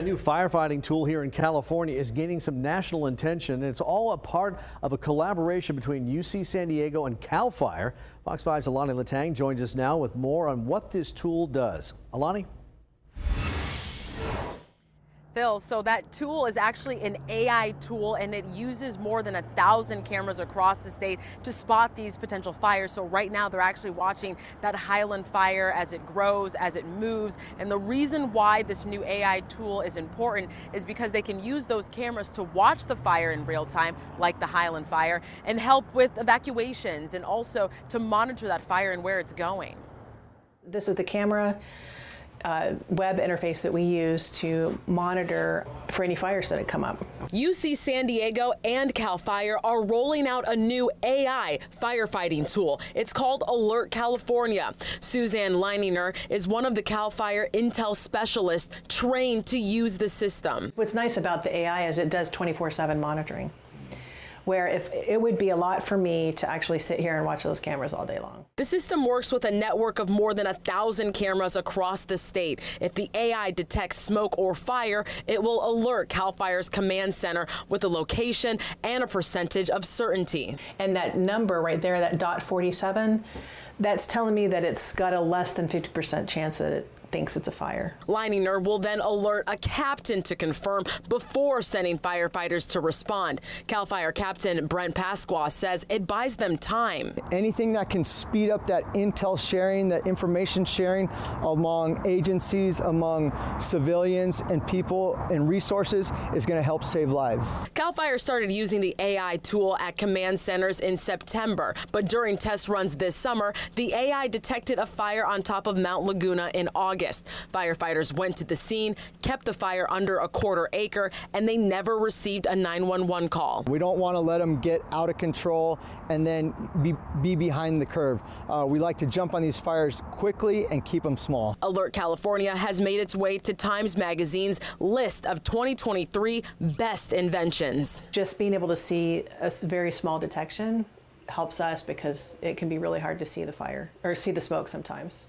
A new firefighting tool here in California is gaining some national attention. It's all a part of a collaboration between UC San Diego and CAL FIRE. Fox 5's Alani Latang joins us now with more on what this tool does. Alani? Phil, so that tool is actually an AI tool, and it uses more than 1,000 cameras across the state to spot these potential fires. So right now they're actually watching that Highland fire as it grows, as it moves. And the reason why this new AI tool is important is because they can use those cameras to watch the fire in real time, like the Highland fire, and help with evacuations and also to monitor that fire and where it's going. This is the camera web interface that we use to monitor for any fires that had come up. UC San Diego and CAL FIRE are rolling out a new AI firefighting tool. It's called Alert California. Suzanne Leininger is one of the CAL FIRE Intel specialists trained to use the system. What's nice about the AI is it does 24/7 monitoring, where if it would be a lot for me to actually sit here and watch those cameras all day long. The system works with a network of more than 1,000 cameras across the state. If the AI detects smoke or fire, it will alert CAL FIRE's command center with a location and a percentage of certainty. And that number right there, that .47, that's telling me that it's got a less than 50% chance that it thinks it's a fire. Leininger will then alert a captain to confirm before sending firefighters to respond. CAL FIRE Captain Brent Pasqua says it buys them time. Anything that can speed up that intel sharing, that information sharing among agencies, among civilians and people and resources is going to help save lives. CAL FIRE started using the AI tool at command centers in September, but during test runs this summer, the AI detected a fire on top of Mount Laguna in August. Firefighters went to the scene, kept the fire under a quarter acre, and they never received a 911 call. We don't want to let them get out of control and then be behind the curve. We like to jump on these fires quickly and keep them small. Alert California has made its way to Times Magazine's list of 2023 best inventions. Just being able to see a very small detection helps us because it can be really hard to see the fire or see the smoke sometimes.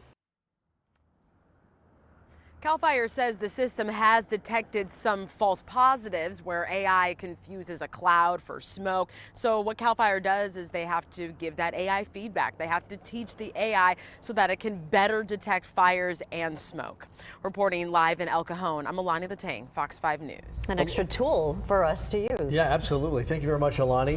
CAL FIRE says the system has detected some false positives where AI confuses a cloud for smoke. So what CAL FIRE does is they have to give that AI feedback. They have to teach the AI so that it can better detect fires and smoke. Reporting live in El Cajon, I'm Alani Latang, Fox 5 News. An extra tool for us to use. Yeah, absolutely. Thank you very much, Alani.